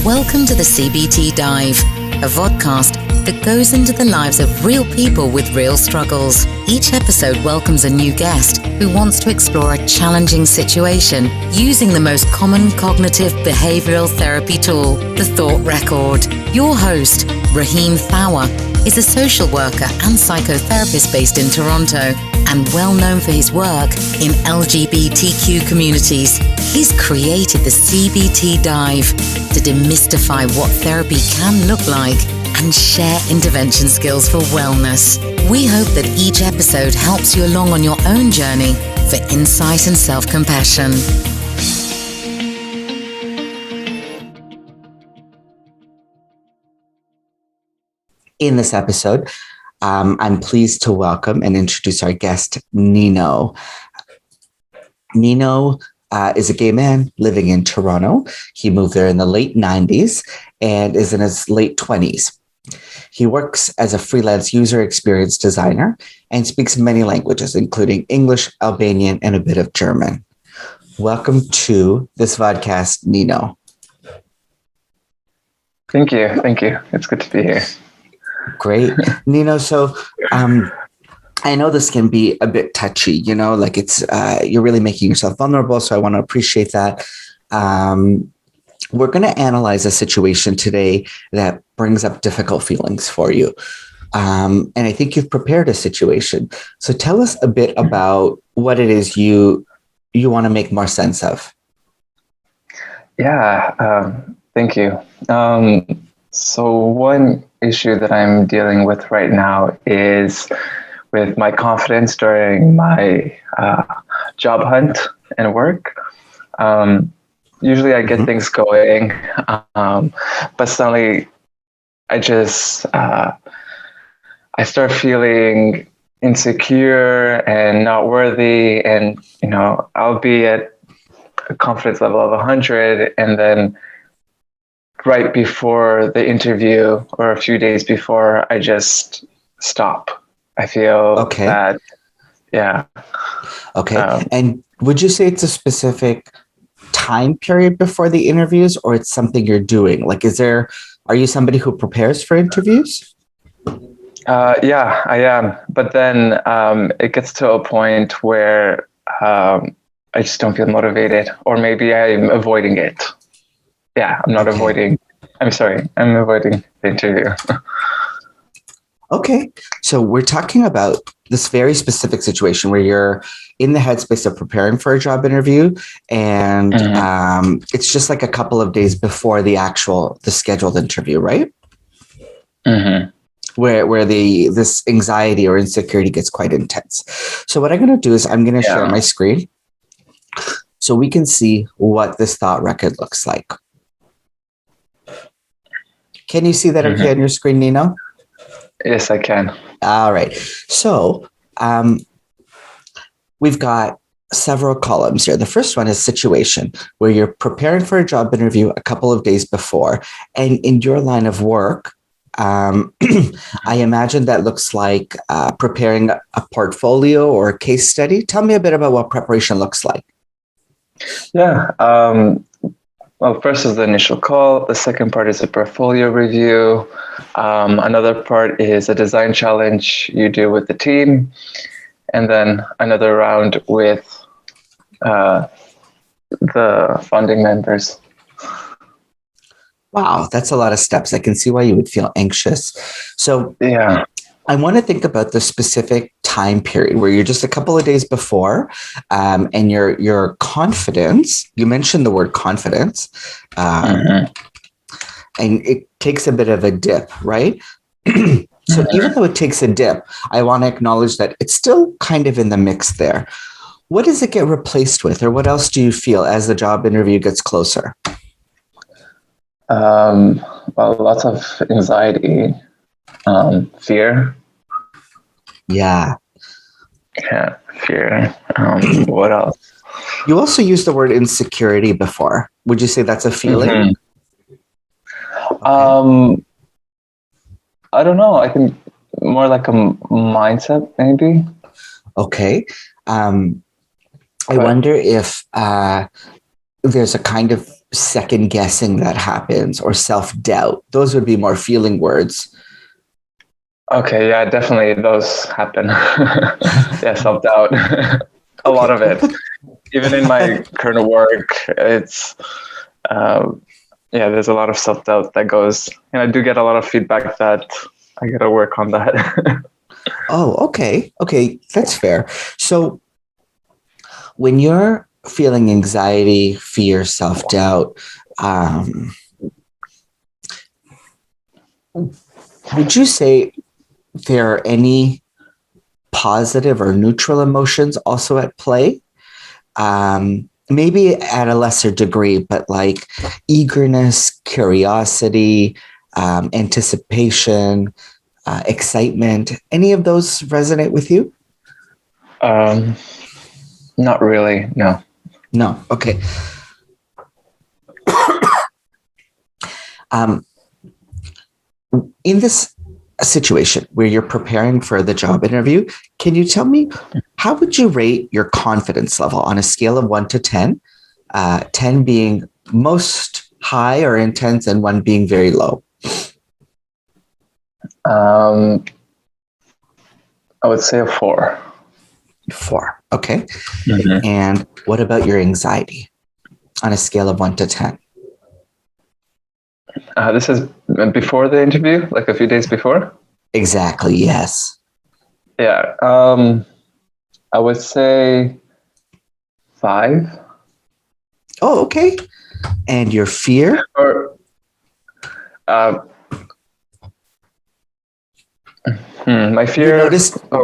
Welcome to the CBT Dive, a vodcast that goes into the lives of real people with real struggles. Each episode welcomes a new guest who wants to explore a challenging situation using the most common cognitive behavioral therapy tool, the thought record. Your host, Rahim, is a social worker and psychotherapist based in Toronto and well known for his work in LGBTQ communities. He's created the CBT Dive to demystify what therapy can look like and share intervention skills for wellness. We hope that each episode helps you along on your own journey for insight and self-compassion. In this episode, I'm pleased to welcome and introduce our guest, Nino. Nino is a gay man living in Toronto. He moved there in the late 90s and is in his late 20s. He works as a freelance user experience designer and speaks many languages, including English, Albanian, and a bit of German. Welcome to this vodcast, Nino. Thank you. It's good to be here. Great. Nino, so I know this can be a bit touchy, like it's you're really making yourself vulnerable, so I want to appreciate that. We're going to analyze a situation today that brings up difficult feelings for you. And I think you've prepared a situation. So tell us a bit about what it is you want to make more sense of. Yeah, thank you. So one issue that I'm dealing with right now is with my confidence during my job hunt and work. Usually I get things going, but suddenly I start feeling insecure and not worthy, and I'll be at a confidence level of 100, and then right before the interview or a few days before, I just stop. I feel that, yeah. Okay. And would you say it's a specific time period before the interviews, or it's something you're doing? Like, are you somebody who prepares for interviews? Yeah, I am. But then it gets to a point where I just don't feel motivated, or maybe I'm avoiding it. Yeah, I'm avoiding the interview. Okay. So we're talking about this very specific situation where you're in the headspace of preparing for a job interview, and it's just like a couple of days before the scheduled interview, right? Mm-hmm. Where this anxiety or insecurity gets quite intense. So what I'm going to do is I'm going to share my screen so we can see what this thought record looks like. Can you see that okay on your screen, Nino? Yes, I can. All right. So we've got several columns here. The first one is situation, where you're preparing for a job interview a couple of days before. And in your line of work, I imagine that looks like preparing a portfolio or a case study. Tell me a bit about what preparation looks like. Yeah. Well, first is the initial call. The second part is a portfolio review. Another part is a design challenge you do with the team. And then another round with the funding members. Wow, that's a lot of steps. I can see why you would feel anxious. So yeah, I want to think about the specific time period where you're just a couple of days before, and your confidence, you mentioned the word confidence, and it takes a bit of a dip, right? So even though it takes a dip, I want to acknowledge that it's still kind of in the mix there. What does it get replaced with, or what else do you feel as the job interview gets closer? Well, lots of anxiety, fear. Yeah, fear. What else? You also used the word insecurity before. Would you say that's a feeling? Okay. I don't know. I think more like a mindset, maybe. Okay. I wonder if there's a kind of second guessing that happens or self-doubt? Those would be more feeling words. Okay, yeah, definitely those happen. Yeah, self-doubt. A lot of it. Even in my current work, it's there's a lot of self-doubt that goes, and I do get a lot of feedback that I gotta work on that. Oh, okay. Okay, that's fair. So when you're feeling anxiety, fear, self-doubt, would you say there are any positive or neutral emotions also at play? Maybe at a lesser degree, but like eagerness, curiosity, anticipation, excitement. Any of those resonate with you? Not really, no. No. Okay. In this situation where you're preparing for the job interview, can you tell me how would you rate your confidence level on a scale of 1 to 10? 10 being most high or intense and 1 being very low. I would say a 4. 4. Okay. Mm-hmm. And what about your anxiety on a scale of 1 to 10? This is before the interview, like a few days before? Exactly, yes. Yeah. I would say 5. Oh, okay. And your fear? Or, my fear.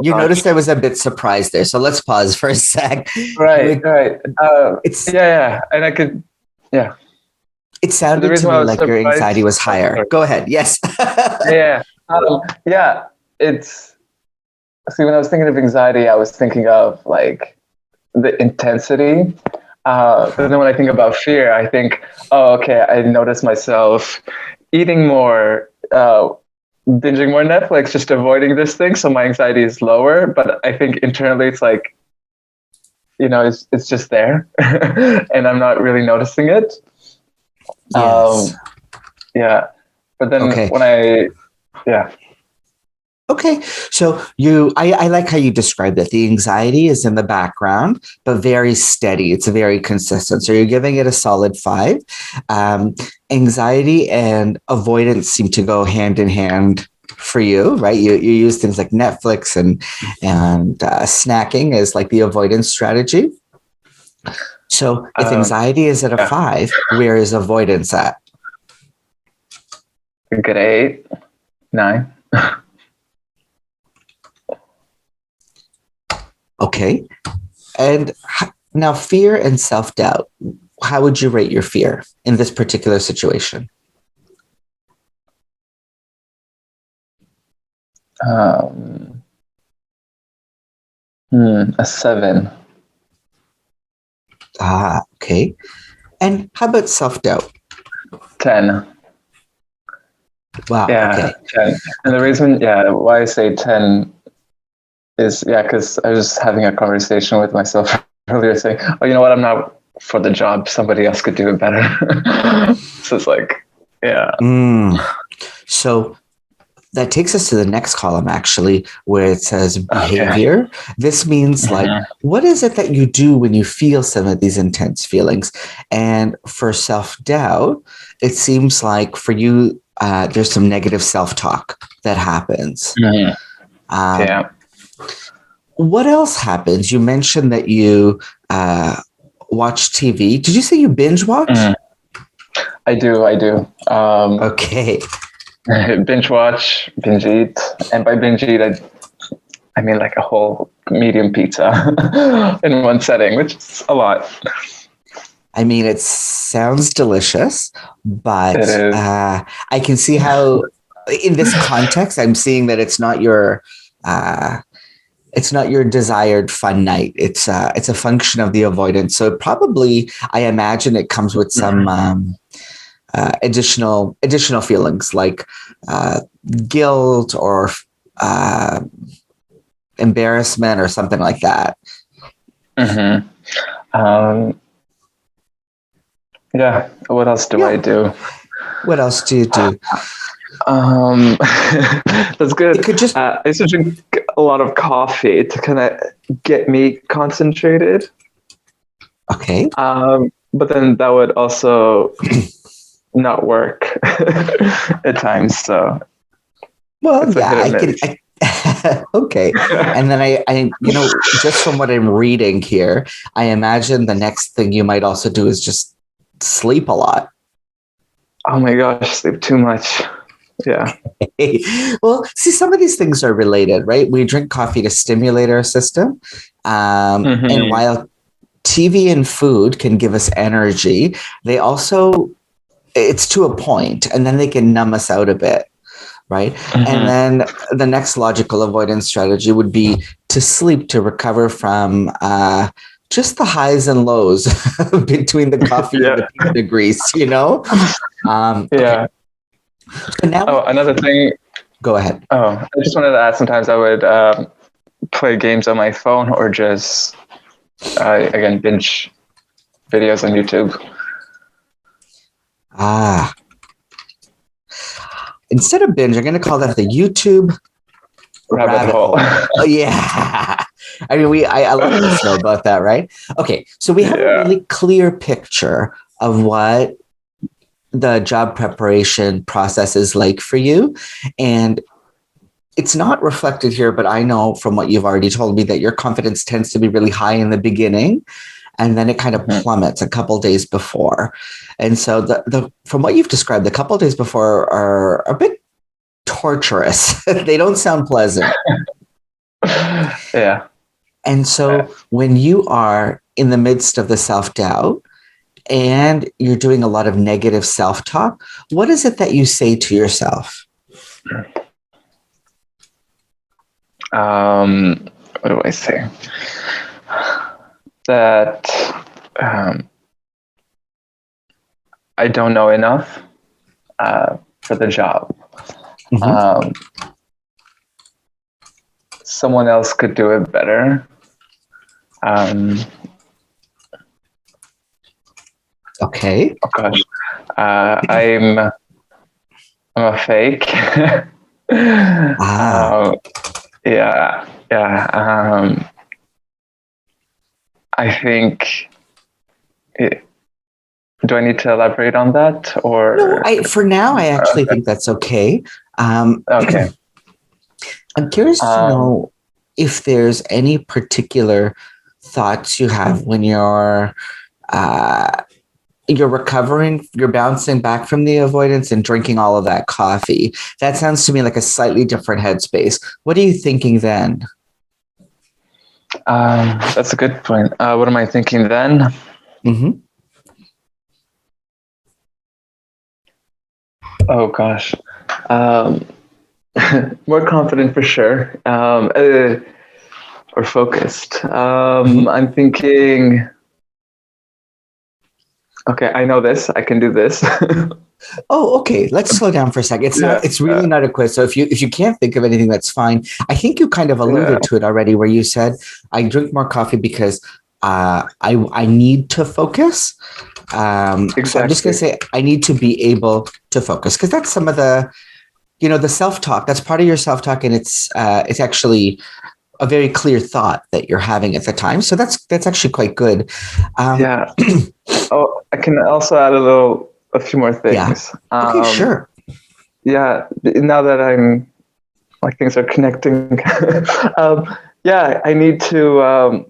You noticed I was a bit surprised there. So let's pause for a sec. Right. And I could, yeah. It sounded to me like your anxiety was higher. Go ahead. Yes. It's, see, when I was thinking of anxiety, I was thinking of like the intensity. But then when I think about fear, I think, oh, okay, I notice myself eating more, binging more Netflix, just avoiding this thing. So my anxiety is lower. But I think internally it's like, it's just there and I'm not really noticing it. Yes. But then Okay. So I like how you described it. The anxiety is in the background, but very steady. It's very consistent. So you're giving it a solid 5. Anxiety and avoidance seem to go hand in hand for you, right? You use things like Netflix and snacking as like the avoidance strategy. So if anxiety is at a 5, where is avoidance at? Good 8, 9. Okay. And now fear and self-doubt. How would you rate your fear in this particular situation? A 7. Okay. And how about self-doubt? 10. Wow. Yeah, okay. 10. And the reason, why I say 10 is, because I was having a conversation with myself earlier saying, oh, you know what, I'm not for the job. Somebody else could do it better. So it's like, So that takes us to the next column, actually, where it says behavior. Okay. This means like, what is it that you do when you feel some of these intense feelings? And for self-doubt, it seems like for you, there's some negative self-talk that happens. What else happens? You mentioned that you watch TV. Did you say you binge watch? I do. Okay. Binge watch, binge eat. And by binge eat, I mean like a whole medium pizza in one setting, which is a lot. I mean, it sounds delicious, but I can see how in this context, I'm seeing that it's not your desired fun night. It's a function of the avoidance. So probably, I imagine it comes with some additional feelings like guilt or embarrassment or something like that. Yeah. What else do I do? What else do you do? That's good. It could just I used to drink a lot of coffee to kind of get me concentrated. okay. But then that would also not work at times. So Well, it's a yeah, hit I and can. miss. Okay, and then just from what I'm reading here, I imagine the next thing you might also do is just sleep a lot. Oh my gosh, sleep too much. Yeah. Well, see, some of these things are related, right? We drink coffee to stimulate our system, and while TV and food can give us energy, they also it's to a point, and then they can numb us out a bit. Right. And then the next logical avoidance strategy would be to sleep to recover from just the highs and lows between the coffee and the peak degrees, Yeah. Okay. So now another thing. Go ahead. Oh, I just wanted to add, sometimes I would play games on my phone or just, again, binge videos on YouTube. Instead of binge, I'm going to call that the YouTube rabbit hole. Oh, yeah. I mean, a lot of us know about that, right? Okay. So we have a really clear picture of what the job preparation process is like for you. And it's not reflected here, but I know from what you've already told me that your confidence tends to be really high in the beginning. And then it kind of plummets a couple days before. And so from what you've described, the couple days before are a bit torturous. They don't sound pleasant. Yeah. And so when you are in the midst of the self-doubt and you're doing a lot of negative self-talk, what is it that you say to yourself? What do I say? That I don't know enough for the job. Someone else could do it better. Okay. Oh gosh, I'm a fake. Yeah. I think. Do I need to elaborate on that, or no? For now, I actually think that's okay. Okay. I'm curious to know if there's any particular thoughts you have when you're recovering, you're bouncing back from the avoidance and drinking all of that coffee. That sounds to me like a slightly different headspace. What are you thinking then? That's a good point. What am I thinking then? Oh gosh, more confident for sure, or focused. I'm thinking, okay, I know this. I can do this. Oh, okay. Let's slow down for a second. It's really not a quiz. So if you can't think of anything, that's fine. I think you kind of alluded to it already, where you said, "I drink more coffee because I need to focus." Exactly. So I'm just going to say I need to be able to focus, because that's some of the, the self-talk. That's part of your self-talk, and it's actually a very clear thought that you're having at the time. So that's actually quite good. Yeah. Oh, I can also add a few more things. Yeah. Okay, sure. Yeah. Now that I'm like, things are connecting. Yeah, I need to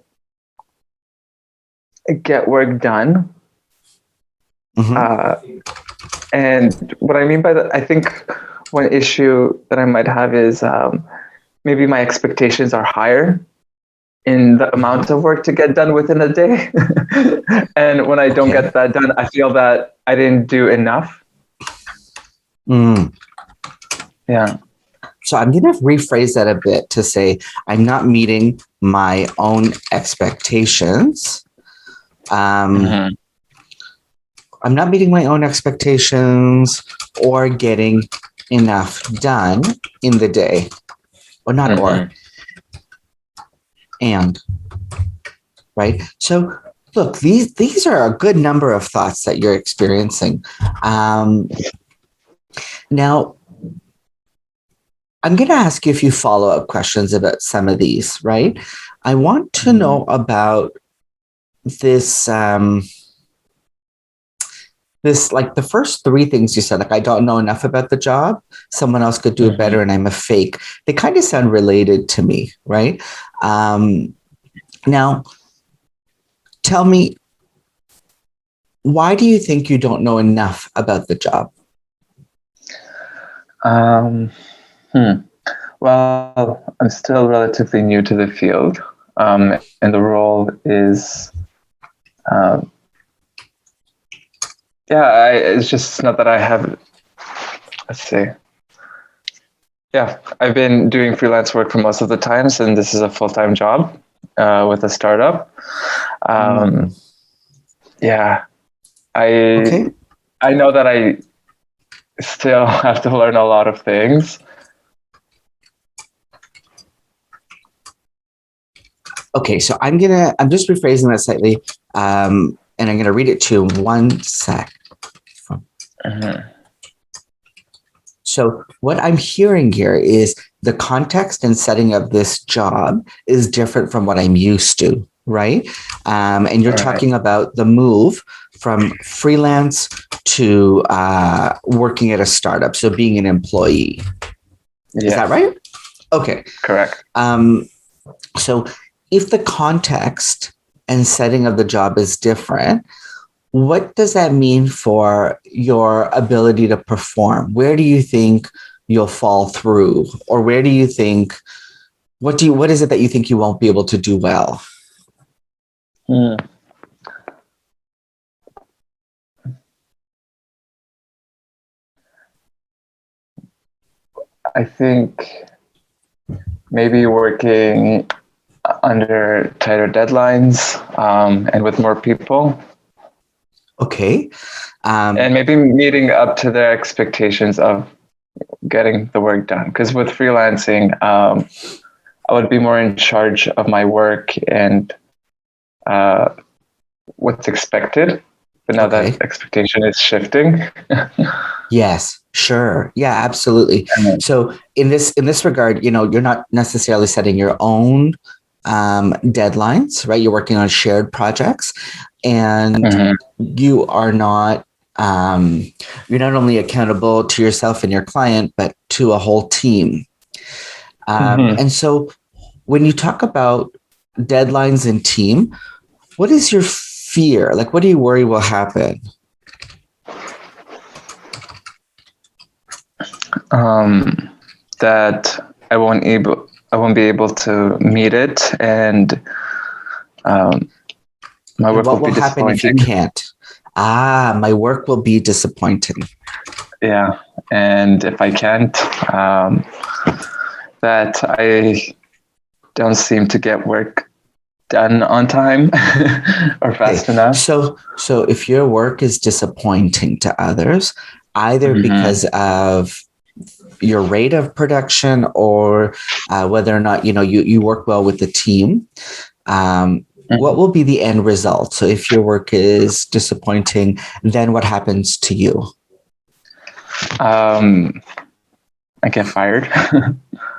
get work done. And what I mean by that, I think one issue that I might have is maybe my expectations are higher in the amount of work to get done within a day. And when I don't get that done, I feel that I didn't do enough. Yeah. So I'm going to rephrase that a bit to say I'm not meeting my own expectations. I'm not meeting my own expectations or getting enough done in the day. Or not or. And. Right? So look, these are a good number of thoughts that you're experiencing. Now, I'm going to ask you a few follow-up questions about some of these, right? I want to know about this, like the first three things you said, like, I don't know enough about the job, someone else could do it better, and I'm a fake. They kind of sound related to me, right? Now, tell me, why do you think you don't know enough about the job? Well, I'm still relatively new to the field, and the role is, it's just not that I have, let's see. Yeah, I've been doing freelance work for most of the times, and this is a full-time job with a startup. Yeah, I know that I still have to learn a lot of things. Okay, so I'm just rephrasing that slightly, and I'm gonna read it to you in 1 sec. So what I'm hearing here is the context and setting of this job is different from what I'm used to, right? And you're talking about the move from freelance to working at a startup, so being an employee. Is that right? Okay. Correct. So if the context and setting of the job is different, what does that mean for your ability to perform? Where do you think you'll fall through? Or where do you think, what is it that you think you won't be able to do well? I think maybe working under tighter deadlines and with more people. Okay. And maybe meeting up to their expectations of getting the work done. Because with freelancing, I would be more in charge of my work and what's expected. But now that expectation is shifting. Yes, sure. Yeah, absolutely. So in this regard, you're not necessarily setting your own deadlines, right? You're working on shared projects, and you are not you're not only accountable to yourself and your client, but to a whole team. And so when you talk about deadlines and team, what is your fear? Like, what do you worry will happen? That I won't be able to meet it, and my work what will be happen if you disappointing. can't? My work will be disappointing. Yeah, and if I can't, that I don't seem to get work done on time or fast enough. So if your work is disappointing to others, either because of your rate of production or whether or not you work well with the team, what will be the end result? So if your work is disappointing, then what happens to you? I get fired.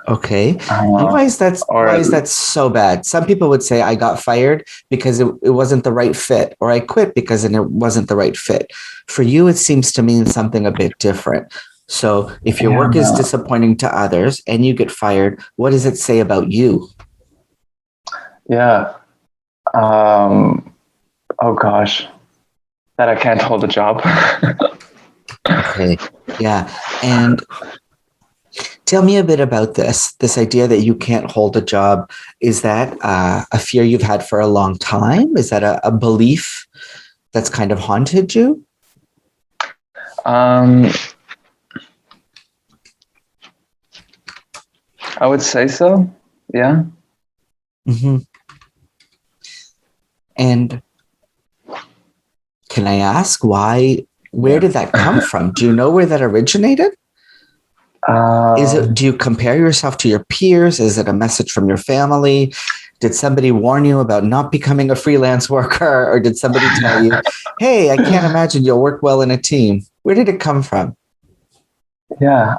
Okay. And why is that so bad? Some people would say I got fired because it wasn't the right fit, or I quit because it wasn't the right fit. For you, it seems to mean something a bit different. So if your work is disappointing to others and you get fired, what does it say about you? Yeah. Oh gosh, that I can't hold a job. Okay. Yeah. And tell me a bit about this idea that you can't hold a job. Is that a fear you've had for a long time? Is that a belief that's kind of haunted you? I would say so. Yeah. And can I ask why? Where did that come from? Do you know where that originated? Do you compare yourself to your peers? Is it a message from your family? Did somebody warn you about not becoming a freelance worker, or did somebody tell you, hey, I can't imagine you'll work well in a team? Where did it come from? Yeah,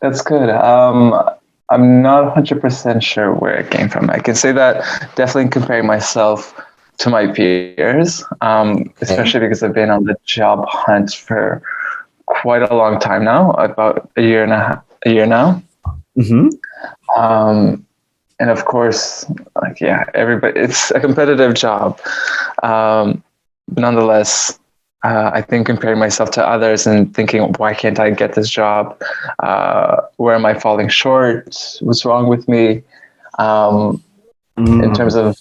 that's good. I'm not 100% sure where it came from. I can say that definitely comparing myself to my peers, especially because I've been on the job hunt for quite a long time now, about a year now. Mm-hmm. And of course, like, yeah, everybody, it's a competitive job. Nonetheless, I think comparing myself to others and thinking, why can't I get this job? Where am I falling short? What's wrong with me? In terms of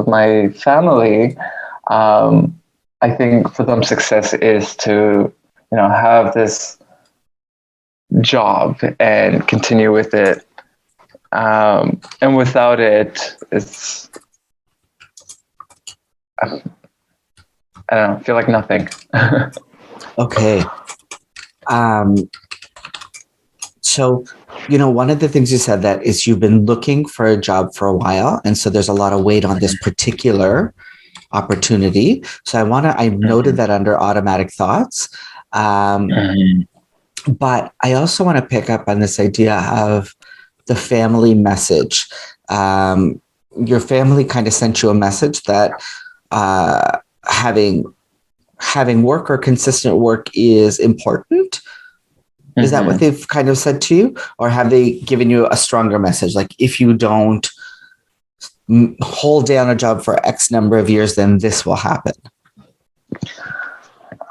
my family, I think for them, success is to, have this job and continue with it. And without it, it's, I don't know, feel like nothing. Okay. So, one of the things you said that is you've been looking for a job for a while. And so there's a lot of weight on this particular opportunity. So I noted that under automatic thoughts. But I also want to pick up on this idea of the family message. Your family kind of sent you a message that having work or consistent work is important. Is that what they've kind of said to you? Or have they given you a stronger message? Like, if you don't hold down a job for X number of years, then this will happen.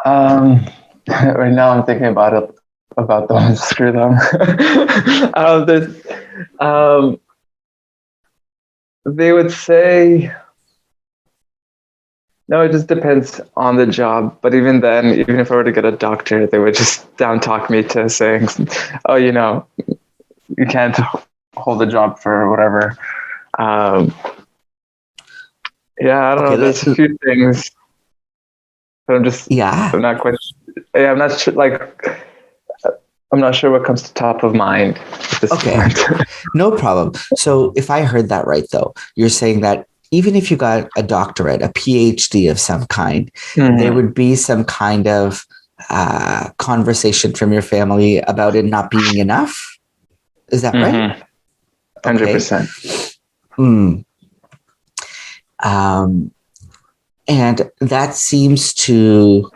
Right now I'm thinking about them. Screw them. They would say, no, it just depends on the job. But even then, even if I were to get a doctor, they would just down talk me to saying, oh, you can't hold a job for whatever. Yeah, I don't know. There's a few things, but I'm not quite. Yeah, I'm not sure. I'm not sure what comes to top of mind at this point. No problem. So if I heard that right, though, you're saying that even if you got a doctorate, a PhD of some kind, there would be some kind of conversation from your family about it not being enough. Is that right? 100%. And that seems to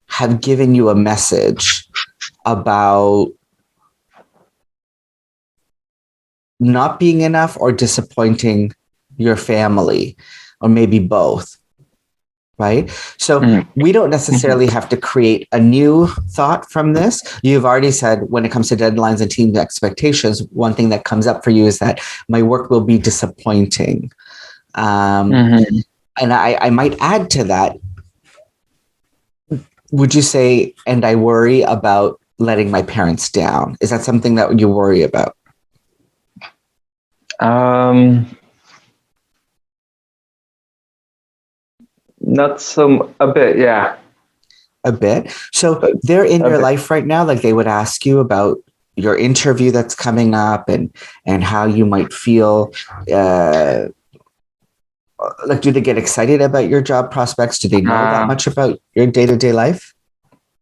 have given you a message about not being enough or disappointing your family, or maybe both, right? So we don't necessarily have to create a new thought from this. You've already said when it comes to deadlines and team expectations, one thing that comes up for you is that my work will be disappointing. And I might add to that, would you say, and I worry about letting my parents down? Is that something that you worry about? Not so, a bit, yeah. A bit. So they're in your life right now, like they would ask you about your interview that's coming up and how you might feel. Like, do they get excited about your job prospects? Do they know that much about your day-to-day life?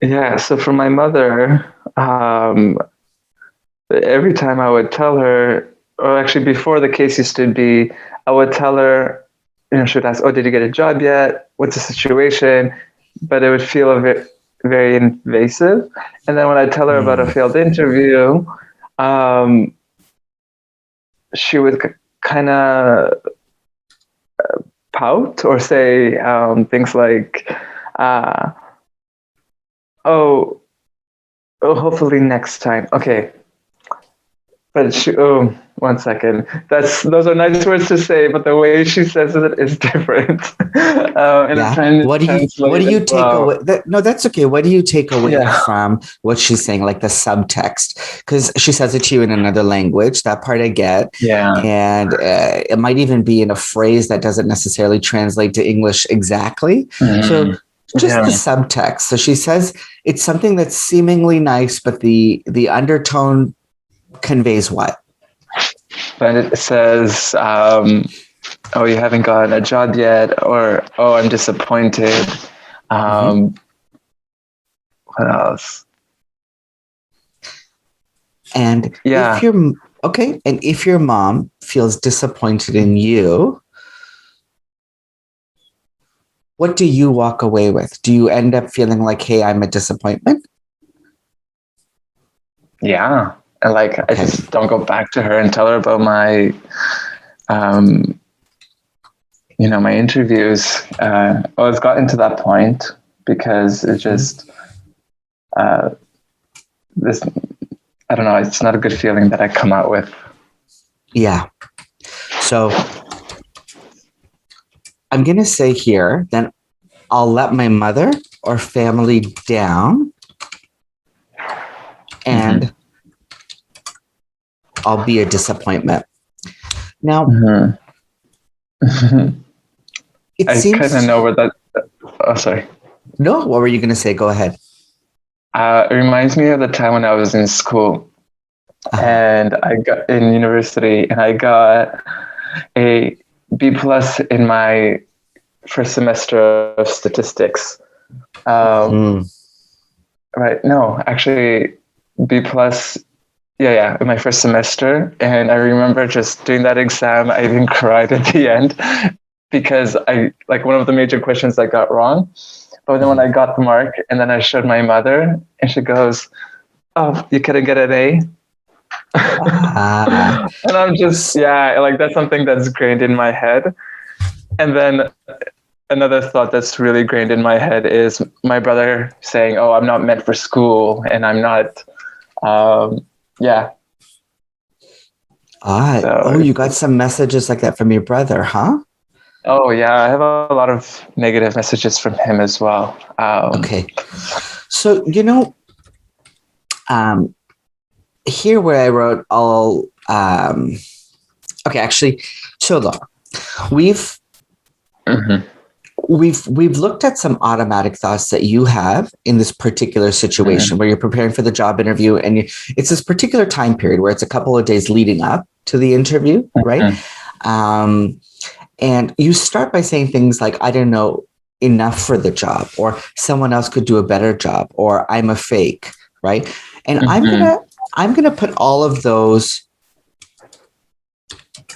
Yeah. So for my mother, every time I would tell her, or actually before the case used to be, I would tell her, she would ask, oh, did you get a job yet? What's the situation? But it would feel very invasive. And then when I tell her about a failed interview, she would kind of pout or say things like, oh, hopefully next time. Okay. But one second. Those are nice words to say, but the way she says it is different. What do you take away? No, that's okay. What do you take away from what she's saying, like the subtext? Because she says it to you in another language. That part I get. Yeah. And it might even be in a phrase that doesn't necessarily translate to English exactly. So just the subtext. So she says it's something that's seemingly nice, but the undertone conveys what? But it says, oh, you haven't gotten a job yet, or, oh, I'm disappointed. What else? And if your mom feels disappointed in you, what do you walk away with? Do you end up feeling like, hey, I'm a disappointment? Yeah. And like, I just don't go back to her and tell her about my, my interviews. It's gotten to that point because it just, this, I don't know, it's not a good feeling that I come out with. Yeah. So I'm going to say here, then I'll let my mother or family down and I'll be a disappointment. Now, I kind of know where that, oh, sorry. No, what were you going to say? Go ahead. It reminds me of the time when I was in school and I got in university and I got a B+ in my first semester of statistics. Right. No, actually B+. Yeah, in my first semester. And I remember just doing that exam. I even cried at the end because one of the major questions I got wrong. But then when I got the mark and then I showed my mother and she goes, oh, you couldn't get an A? And I'm just, that's something that's grained in my head. And then another thought that's really grained in my head is my brother saying, oh, I'm not meant for school and I'm not, So, you got some messages like that from your brother, huh? Oh, yeah. I have a lot of negative messages from him as well. Okay. So, here where I wrote all, actually, so look, we've looked at some automatic thoughts that you have in this particular situation where you're preparing for the job interview and it's this particular time period where it's a couple of days leading up to the interview, right? And you start by saying things like, I don't know enough for the job, or someone else could do a better job, or I'm a fake, right? And I'm gonna put all of those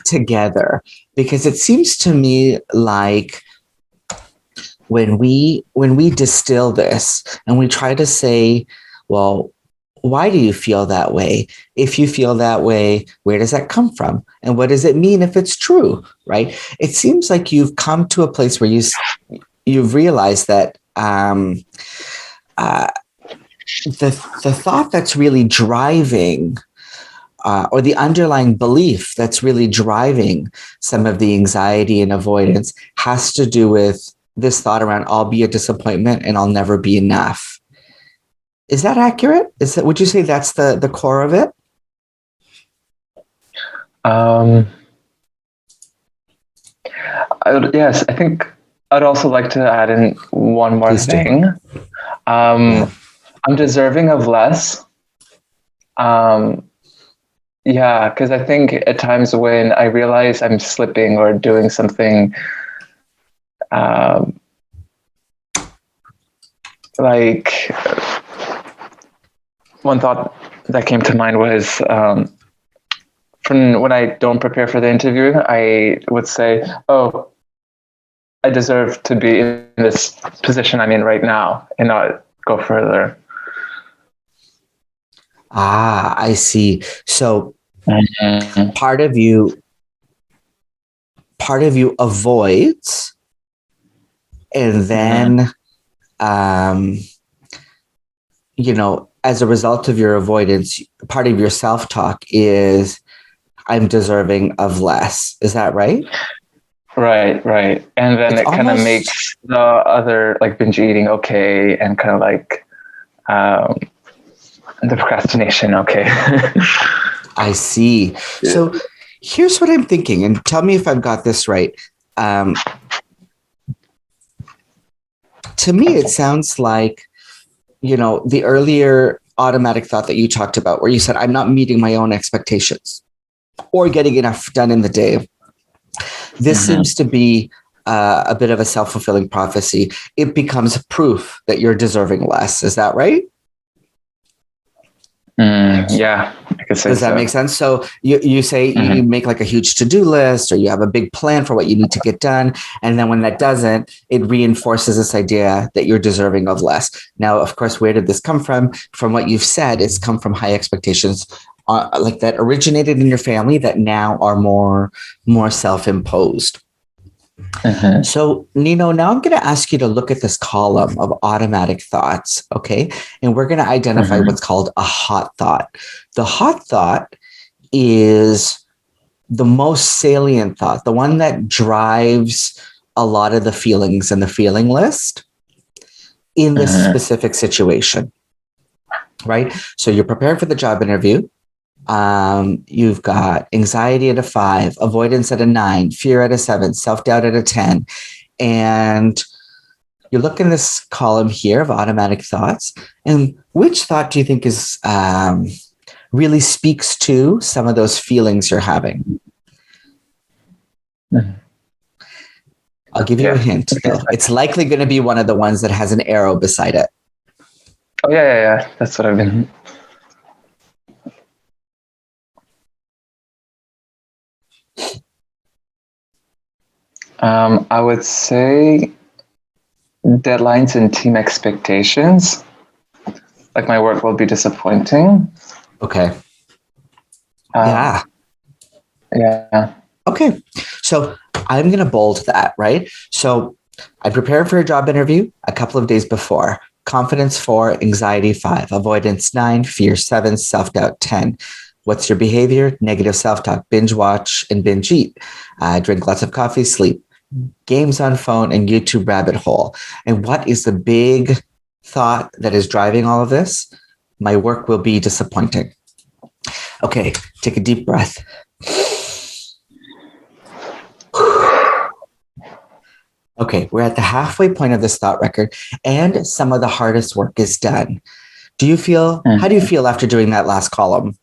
together because it seems to me like when we distill this and we try to say, well, why do you feel that way? If you feel that way, where does that come from? And what does it mean if it's true, right? It seems like you've come to a place where you've realized that the thought that's really driving or the underlying belief that's really driving some of the anxiety and avoidance has to do with this thought around I'll be a disappointment and I'll never be enough. Is that accurate? Would you say that's the core of it? Yes, I think I'd also like to add in one more thing. I'm deserving of less. Because I think at times when I realize I'm slipping or doing something one thought that came to mind was from when I don't prepare for the interview, I would say, oh, I deserve to be in this position I'm in right now and not go further. I see. So part of you avoids, and then, as a result of your avoidance, part of your self-talk is, I'm deserving of less. Is that right? Right. And then it kind of makes the other, like binge eating, okay, and kind of like the procrastination, okay. I see. Yeah. So here's what I'm thinking, and tell me if I've got this right. To me, it sounds like, the earlier automatic thought that you talked about, where you said, I'm not meeting my own expectations or getting enough done in the day. This seems to be a bit of a self-fulfilling prophecy. It becomes proof that you're deserving less. Is that right? Yeah, I could say. Does that make sense? So you say you make like a huge to-do list, or you have a big plan for what you need to get done. And then when that doesn't, it reinforces this idea that you're deserving of less. Now, of course, where did this come from? From what you've said, it's come from high expectations like that originated in your family that now are more self-imposed. So, Nino, now I'm going to ask you to look at this column of automatic thoughts, okay? And we're going to identify what's called a hot thought. The hot thought is the most salient thought, the one that drives a lot of the feelings in the feeling list in this specific situation, right? So you're preparing for the job interview. You've got anxiety at a 5, avoidance at a 9, fear at a 7, self-doubt at a 10. And you look in this column here of automatic thoughts, and which thought do you think is really speaks to some of those feelings you're having? I'll give you a hint, though. It's likely going to be one of the ones that has an arrow beside it. Oh, yeah. That's what I've been... I would say deadlines and team expectations. Like my work will be disappointing. Okay. Yeah. Okay. So I'm going to bold that, right? So I prepared for a job interview a couple of days before. Confidence 4, anxiety 5, avoidance 9, fear 7, self-doubt 10. What's your behavior? Negative self-talk, binge watch and binge eat. Drink lots of coffee, sleep. Games on phone and YouTube rabbit hole. And what is the big thought that is driving all of this? My work will be disappointing. Okay, take a deep breath. Okay, we're at the halfway point of this thought record, and some of the hardest work is done. How do you feel after doing that last column?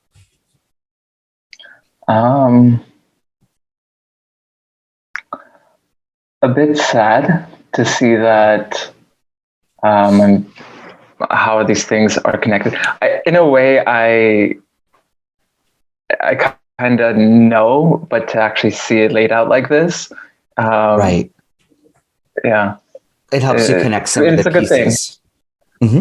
A bit sad to see that and how these things are connected. In a way, I kind of know, but to actually see it laid out like this, right? Yeah, it helps you connect some of the pieces.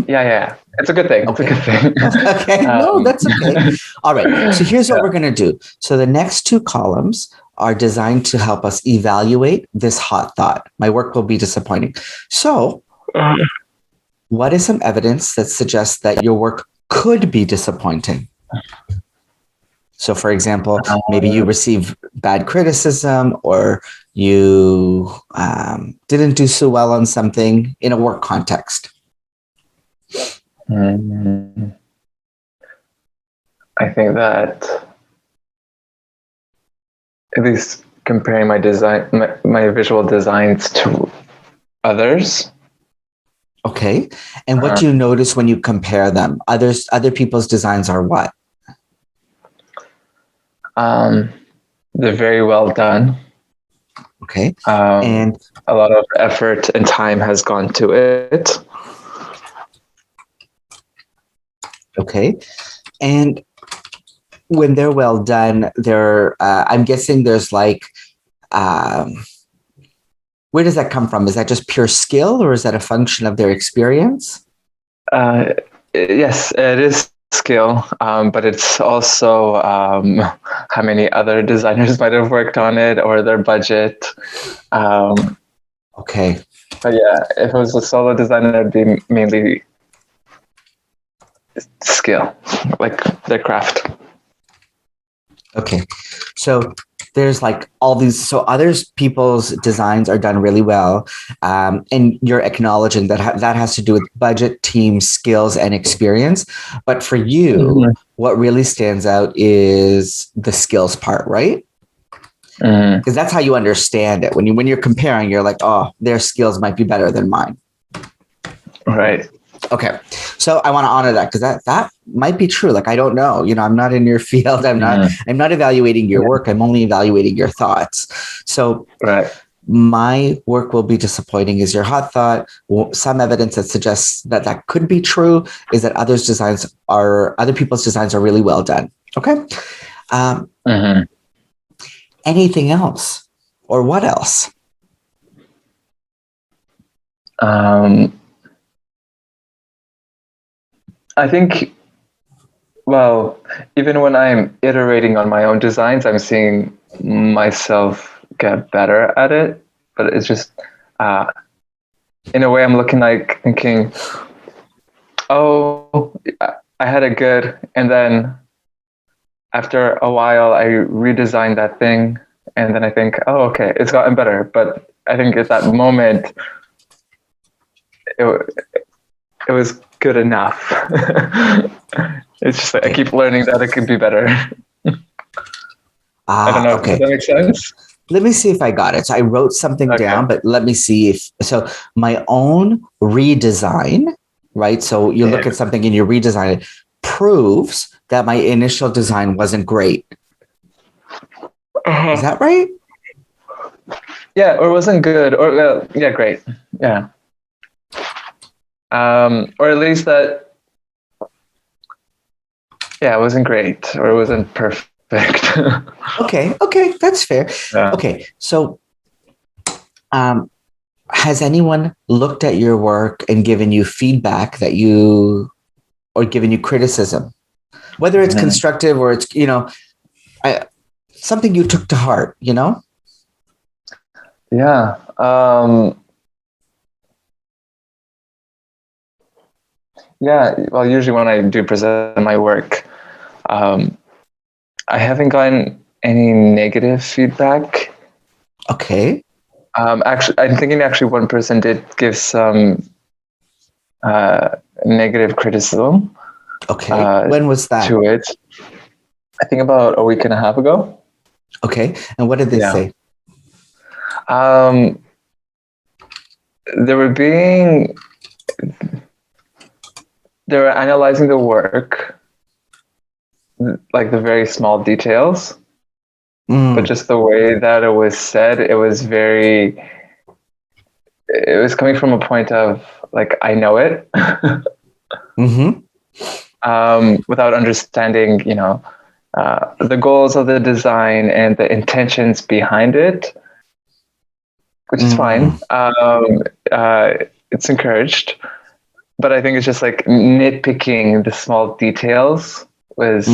Yeah, it's a good thing. Okay. It's a good thing. Okay, no, that's okay. All right, so here's what we're going to do. So the next 2 columns are designed to help us evaluate this hot thought. My work will be disappointing. So what is some evidence that suggests that your work could be disappointing? So, for example, maybe you receive bad criticism, or you didn't do so well on something in a work context. I think that at least comparing my visual designs to others. Okay. And what do you notice when you compare them? Other people's designs are what? They're very well done. Okay. And a lot of effort and time has gone to it. Okay. And when they're well done, I'm guessing there's like, where does that come from? Is that just pure skill, or is that a function of their experience? Yes, it is skill, but it's also how many other designers might have worked on it, or their budget. Okay. But yeah, if it was a solo designer, it'd be mainly skill, like their craft. Okay. So there's like all these, so others people's designs are done really well. And you're acknowledging that that has to do with budget, team, skills, and experience. But for you, what really stands out is the skills part, right? Because that's how you understand it. When you're comparing, you're like, oh, their skills might be better than mine. Right. Okay. So I want to honor that, because that might be true. Like, I don't know, I'm not in your field. I'm not evaluating your work. I'm only evaluating your thoughts. So Right. my work will be disappointing is your hot thought. Some evidence that suggests that could be true is that other people's designs are really well done. Okay. Anything else, or what else? I think, well, even when I'm iterating on my own designs, I'm seeing myself get better at it. But it's just, in a way, I'm thinking, oh, I had it good. And then after a while, I redesigned that thing. And then I think, oh, okay, it's gotten better. But I think at that moment, it was good enough. It's just like, I keep learning that it could be better. I don't know. Okay. Does that make sense? Let me see if I got it. So I wrote something down, but let me see so my own redesign, right? So you look at something and you redesign it, proves that my initial design wasn't great. Is that right? Yeah, or wasn't good, or great. Yeah. Or at least that, it wasn't great, or it wasn't perfect. Okay, that's fair. Yeah. Okay, so has anyone looked at your work and given you feedback or given you criticism, whether it's constructive or it's something you took to heart? Yeah. Well, usually when I do present my work, I haven't gotten any negative feedback. Okay. Actually, I'm thinking one person did give some negative criticism. Okay. When was that? To it, I think about a week and a half ago. Okay. And what did they say? They were analyzing the work, like the very small details, but just the way that it was said, it was coming from a point of like, I know it, without understanding, the goals of the design and the intentions behind it, which is fine. It's encouraged. But I think it's just like nitpicking the small details was,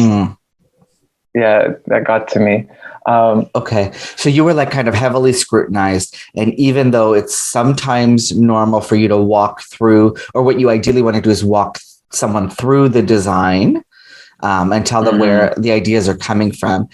that got to me. Okay. So you were like kind of heavily scrutinized. And even though it's sometimes normal for you to walk through, or what you ideally want to do is walk someone through the design and tell them where the ideas are coming from.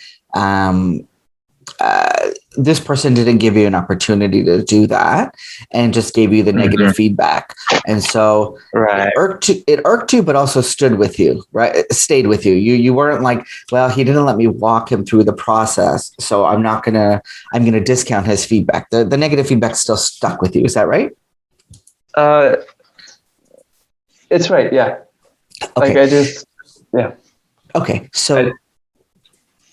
This person didn't give you an opportunity to do that and just gave you the negative feedback. And so it irked you, but also stood with you, right? It stayed with you. You weren't like, well, he didn't let me walk him through the process, so I'm going to discount his feedback. The negative feedback still stuck with you. Is that right? It's right. Yeah. Okay. Okay. So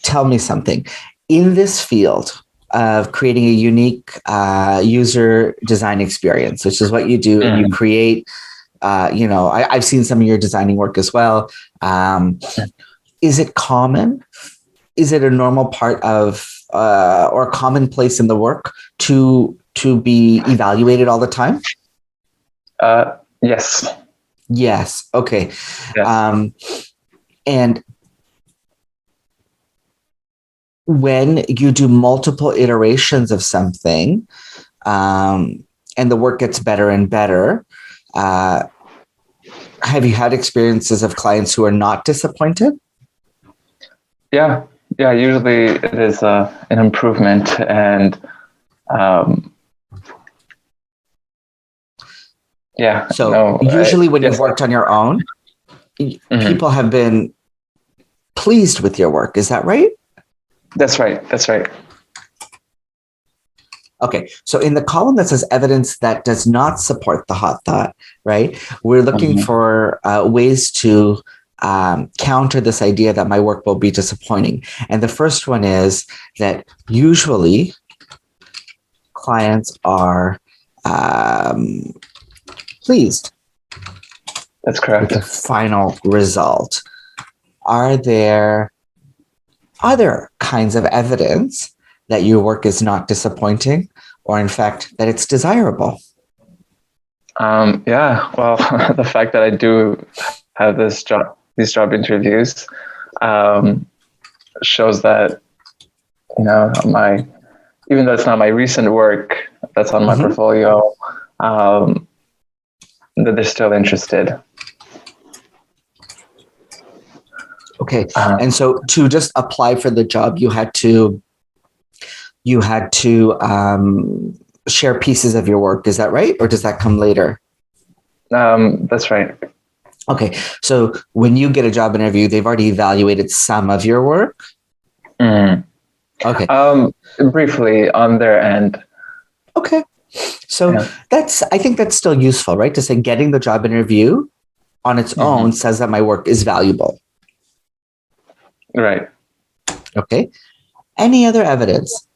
tell me something. In this field of creating a unique user design experience, which is what you do, and you create, I've seen some of your designing work as well. Is it common? Is it a normal part of or a common place in the work to be evaluated all the time? Yes. Yes. Okay. Yes. And when you do multiple iterations of something, and the work gets better and better, have you had experiences of clients who are not disappointed? Yeah. Usually it is an improvement, and usually when you've worked on your own, people have been pleased with your work. Is that right? That's right. Okay, so in the column that says evidence that does not support the hot thought, right? We're looking for ways to counter this idea that my work will be disappointing. And the first one is that usually clients are pleased. That's correct. With the final result. Are there other kinds of evidence that your work is not disappointing, or in fact that it's desirable? Yeah, well, the fact that I do have these job interviews shows that, even though it's not my recent work that's on my portfolio, that they're still interested. Okay, and so to just apply for the job, you had to share pieces of your work. Is that right? Or does that come later? That's right. Okay. So when you get a job interview, they've already evaluated some of your work? Mm. Okay. Briefly on their end. Okay. So I think that's still useful, right? To say getting the job interview on its own says that my work is valuable. Right. Okay. Any other evidence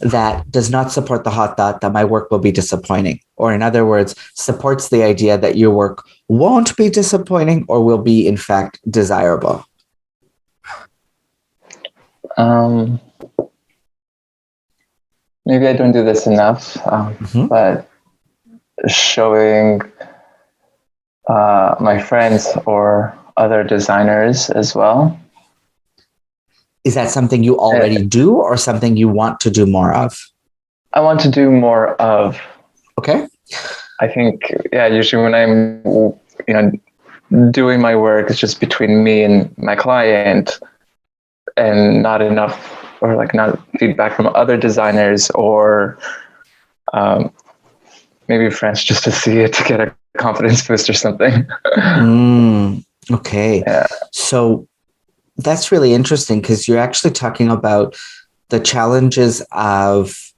that does not support the hot thought that my work will be disappointing? Or in other words, supports the idea that your work won't be disappointing or will be, in fact, desirable? Maybe I don't do this enough, but showing my friends or other designers as well. Is that something you already do or something you want to do more of? I want to do more of. Okay. I think, usually when I'm, doing my work, it's just between me and my client and not enough or not feedback from other designers or maybe friends just to see it to get a confidence boost or something. Okay. Yeah. So that's really interesting because you're actually talking about the challenges of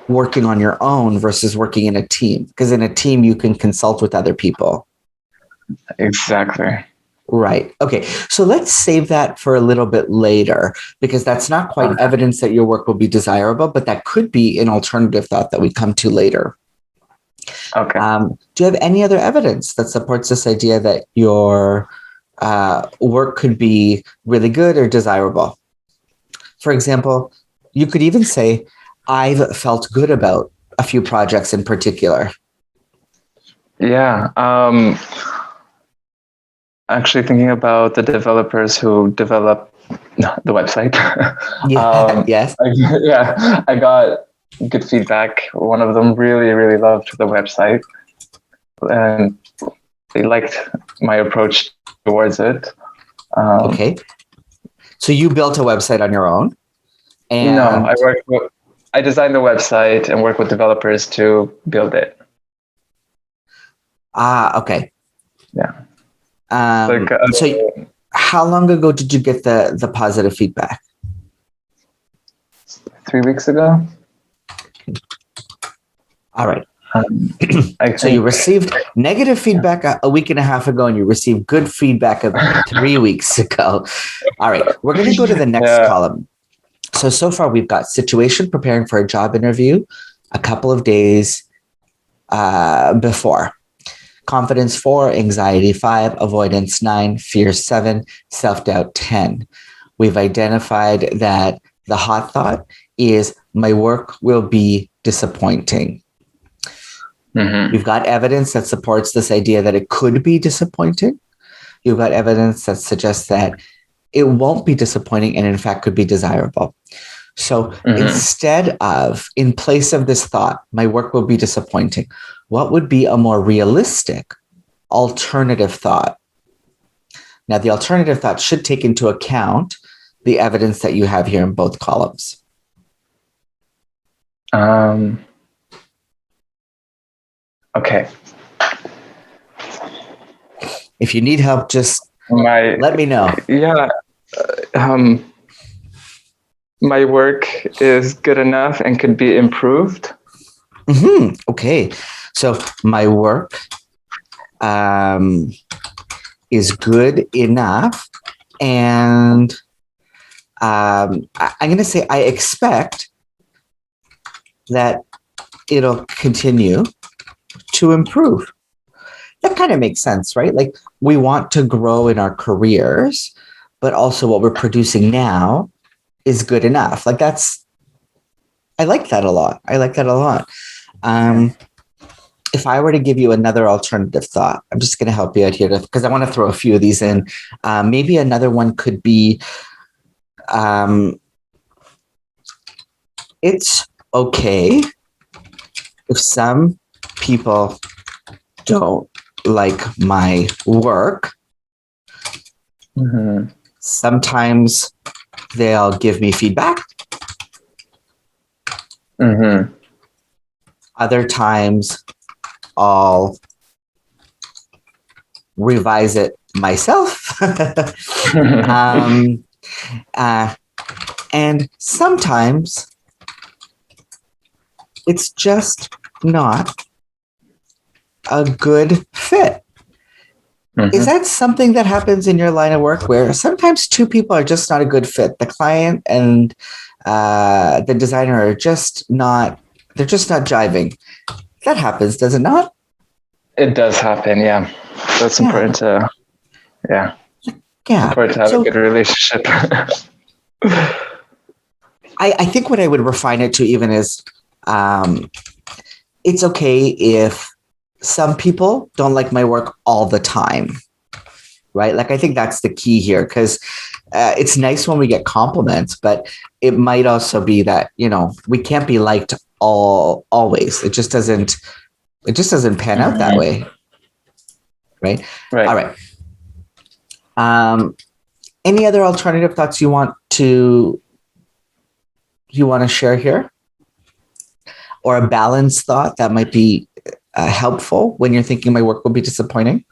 working on your own versus working in a team. Because in a team, you can consult with other people. Exactly. Right. Okay. So let's save that for a little bit later because that's not quite evidence that your work will be desirable, but that could be an alternative thought that we come to later. Okay. Do you have any other evidence that supports this idea that your work could be really good or desirable? For example, you could even say, I've felt good about a few projects in particular. Yeah. Actually thinking about the developers who develop the website. Yes. I got good feedback. One of them really, really loved the website and they liked my approach towards it. Okay. So you built a website on your own? And no, I designed the website and work with developers to build it. Okay. Yeah. So how long ago did you get the positive feedback? 3 weeks ago. All right. So you received negative feedback a week and a half ago, and you received good feedback 3 weeks ago. All right. We're going to go to the next column. So far we've got situation, preparing for a job interview, a couple of days before. Confidence 4, anxiety 5, avoidance 9, fear 7, self-doubt 10. We've identified that the hot thought is my work will be disappointing. You've got evidence that supports this idea that it could be disappointing. You've got evidence that suggests that it won't be disappointing and in fact could be desirable. So instead of, in place of this thought, my work will be disappointing, what would be a more realistic alternative thought? Now, the alternative thought should take into account the evidence that you have here in both columns. Okay. If you need help, just let me know. Yeah. my work is good enough and could be improved. Okay. So my work is good enough, and I'm going to say I expect that it'll continue to improve. That kind of makes sense, right? Like, we want to grow in our careers, but also what we're producing now is good enough. Like, I like that a lot. If I were to give you another alternative thought, I'm just going to help you out here because I want to throw a few of these in. Maybe another one could be, it's okay if some people don't like my work. Sometimes they'll give me feedback. Other times I'll revise it myself. And sometimes it's just not a good fit. Is that something that happens in your line of work where sometimes two people are just not a good fit? The client and the designer are just not, they're just not jiving. That happens, does it not? It does happen, yeah. So it's important to, important to have a good relationship. I think what I would refine it to even is, it's okay if some people don't like my work all the time, right? Like, I think that's the key here, because it's nice when we get compliments, but it might also be that, we can't be liked always. It just doesn't pan out that way. Right. All right. Any other alternative thoughts you want to share here? Or a balanced thought that might be helpful when you're thinking my work will be disappointing?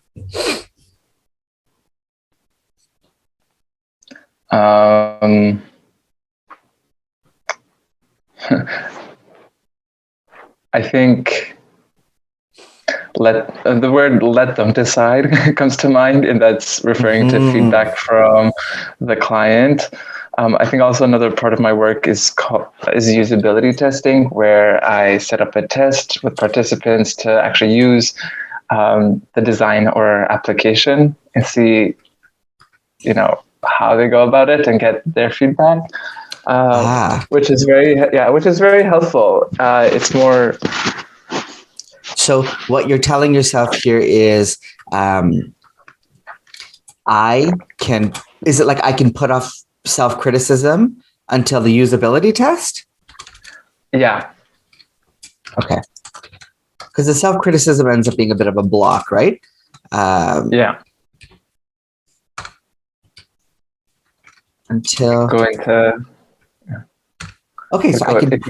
I think the word "let them decide" comes to mind, and that's referring to feedback from the client. I think also another part of my work is usability testing, where I set up a test with participants to actually use the design or application and see, how they go about it and get their feedback, which is very helpful. It's more. So what you're telling yourself here is, I can put off self-criticism until the usability test? Yeah. Okay. Because the self-criticism ends up being a bit of a block, right? Yeah. Until going to. Okay, so I can.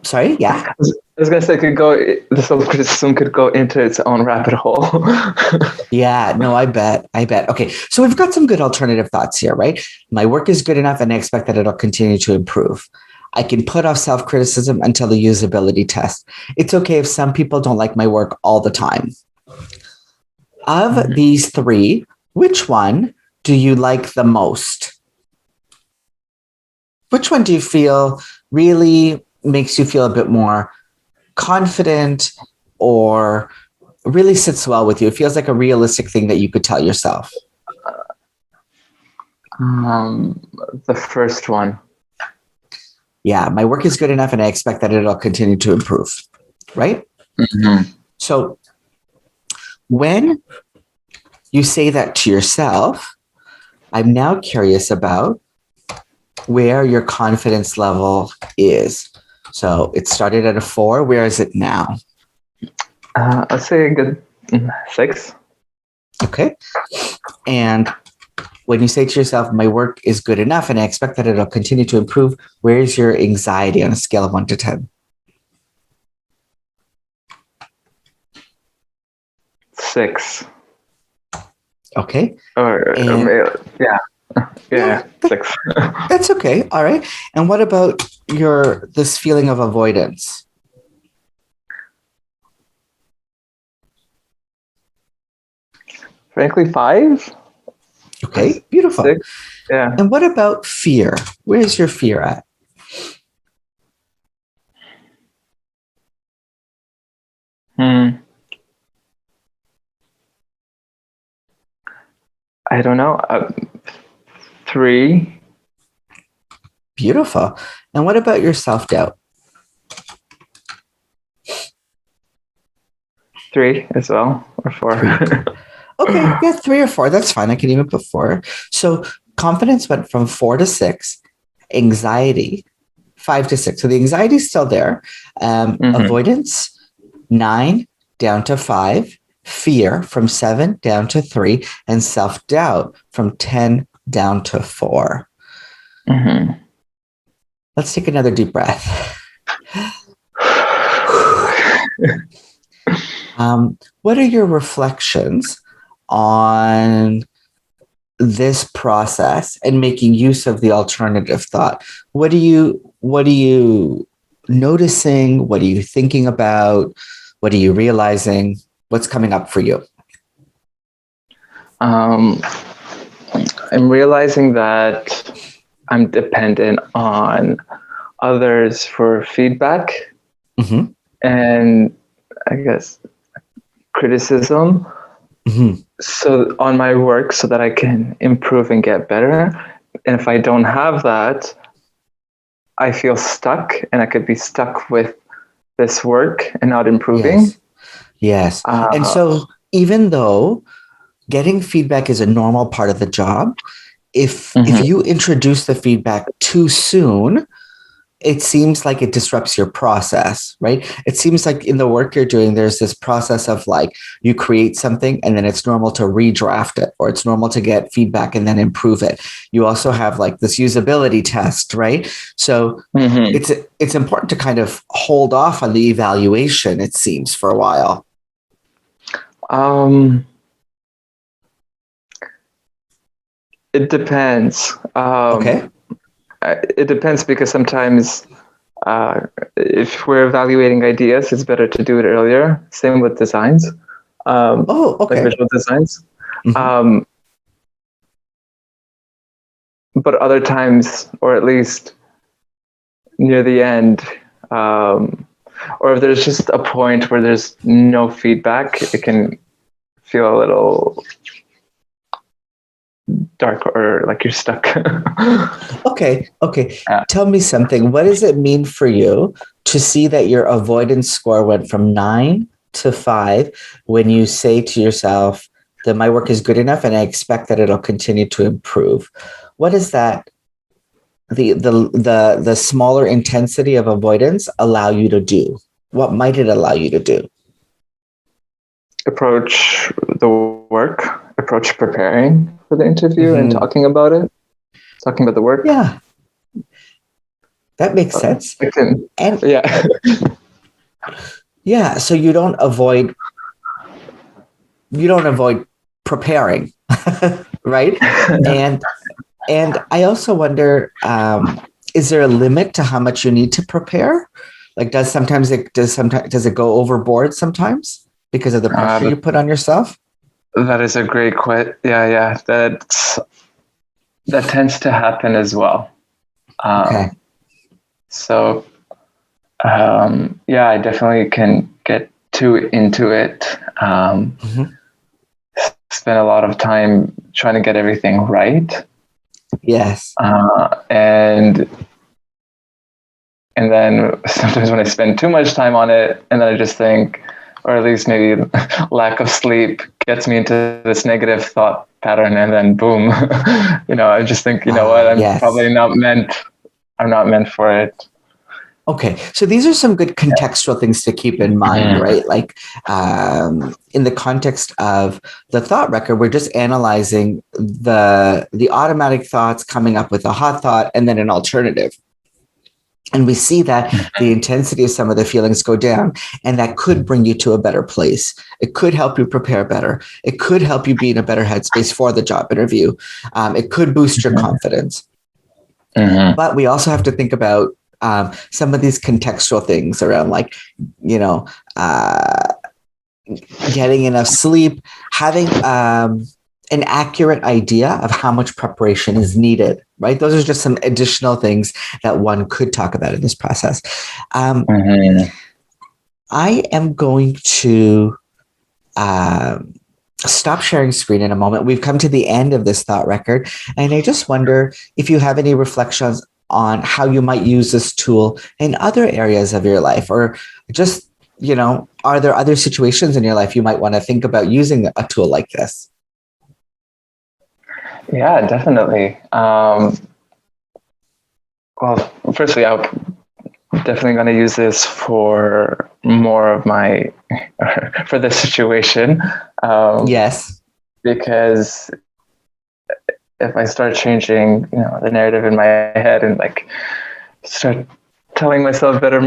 Sorry, yeah. I was gonna say, the self-criticism could go into its own rabbit hole. Yeah, no, I bet. Okay, so we've got some good alternative thoughts here, right? My work is good enough and I expect that it'll continue to improve. I can put off self-criticism until the usability test. It's okay if some people don't like my work all the time. Of these three, which one do you like the most? Which one do you feel really makes you feel a bit more confident or really sits well with you? It feels like a realistic thing that you could tell yourself. The first one. Yeah, my work is good enough and I expect that it'll continue to improve, right? So when you say that to yourself, I'm now curious about where your confidence level is. So it started at a 4. Where is it now? I'd say a good 6. Okay. And when you say to yourself, my work is good enough and I expect that it'll continue to improve, where is your anxiety on a scale of 1 to 10? 6. Okay. Yeah. Yeah, 6. That's okay. All right. And what about this feeling of avoidance? Frankly, 5. Okay, beautiful. 6. Yeah. And what about fear? Where's your fear at? I don't know. 3. Beautiful. And what about your self-doubt? 3 as well, or 4. 3. Okay, yeah, 3 or 4. That's fine. I can even put 4. So confidence went from 4 to 6. Anxiety, 5 to 6. So the anxiety is still there. Avoidance, 9 down to 5. Fear from 7 down to 3. And self-doubt from 10 down to 4. Let's take another deep breath. What are your reflections on this process and making use of the alternative thought? What are you noticing? What are you thinking about? What are you realizing? What's coming up for you? I'm realizing that I'm dependent on others for feedback, and I guess criticism. So on my work, so that I can improve and get better. And if I don't have that, I feel stuck, and I could be stuck with this work and not improving. Yes. And so even though getting feedback is a normal part of the job, if you introduce the feedback too soon, it seems like it disrupts your process, right? It seems like in the work you're doing, there's this process of like you create something and then it's normal to redraft it, or it's normal to get feedback and then improve it. You also have like this usability test, right? So it's important to kind of hold off on the evaluation, it seems, for a while. It depends. Okay. It depends, because sometimes if we're evaluating ideas, it's better to do it earlier. Same with designs, okay. like visual designs. But other times, or at least near the end, or if there's just a point where there's no feedback, it can feel a little dark, or like you're stuck. Okay. Tell me something. What does it mean for you to see that your avoidance score went from 9 to 5 when you say to yourself that my work is good enough and I expect that it'll continue to improve? What is that? The smaller intensity of avoidance allow you to do? What might it allow you to do? Approach the work, approach preparing for the interview and talking about it, talking about the work. Yeah, that makes sense. And yeah, so you don't avoid preparing, right? And I also wonder, is there a limit to how much you need to prepare? Like, does it go overboard sometimes because of the pressure you put on yourself? That is a great question. Yeah. That tends to happen as well. Okay. So, I definitely can get too into it. Spend a lot of time trying to get everything right. Yes. And then sometimes when I spend too much time on it, and then I just think, or at least maybe lack of sleep gets me into this negative thought pattern, and then boom, I just think, what, I'm not meant for it. Okay, so these are some good contextual things to keep in mind, right? Like in the context of the thought record, we're just analyzing the automatic thoughts coming up with a hot thought and then an alternative. And we see that the intensity of some of the feelings go down, and that could bring you to a better place. It could help you prepare better. It could help you be in a better headspace for the job interview. It could boost your confidence. But we also have to think about some of these contextual things around, like, getting enough sleep, having an accurate idea of how much preparation is needed, right? Those are just some additional things that one could talk about in this process. I am going to stop sharing screen in a moment. We've come to the end of this thought record, and I just wonder if you have any reflections on how you might use this tool in other areas of your life, or just, are there other situations in your life you might want to think about using a tool like this? Yeah, definitely. Well, firstly, I'm definitely going to use this for more of for this situation. Yes. Because if I start changing, the narrative in my head and start telling myself better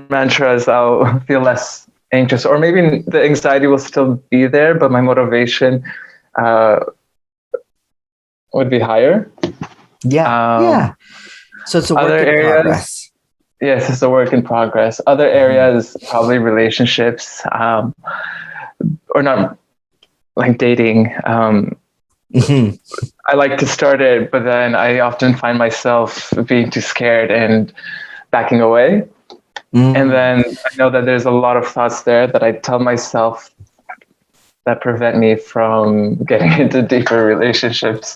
mantras, I'll feel less anxious, or maybe the anxiety will still be there, but my motivation would be higher. Yeah. So it's a work in progress. Yes, it's a work in progress. Other areas, probably relationships, or not, like dating. I like to start it, but then I often find myself being too scared and backing away. And then I know that there's a lot of thoughts there that I tell myself that prevent me from getting into deeper relationships.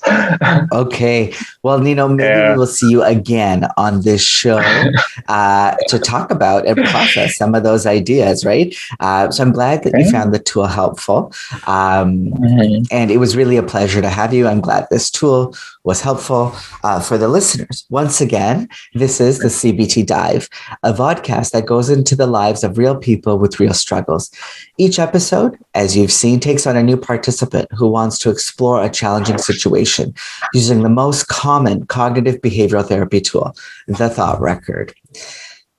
Okay. Well, Nino, maybe we will see you again on this show to talk about and process some of those ideas, right? So I'm glad that you found the tool helpful. And it was really a pleasure to have you. I'm glad this tool was helpful for the listeners. Once again, this is the CBT Dive, a vodcast that goes into the lives of real people with real struggles. Each episode, as you've seen, takes on a new participant who wants to explore a challenging situation using the most common cognitive behavioral therapy tool, the thought record.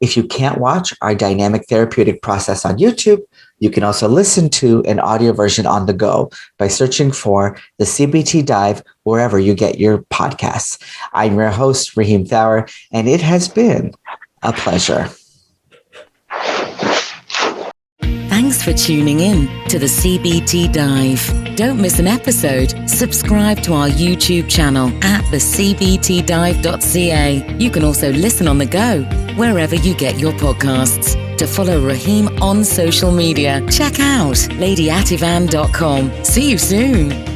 If you can't watch our dynamic therapeutic process on YouTube, you can also listen to an audio version on the go by searching for the CBT Dive wherever you get your podcasts. I'm your host, Rahim, and it has been a pleasure. Thanks for tuning in to the CBT Dive. Don't miss an episode. Subscribe to our YouTube channel at thecbtdive.ca. You can also listen on the go wherever you get your podcasts. To follow Rahim on social media, check out ladyativan.com. See you soon.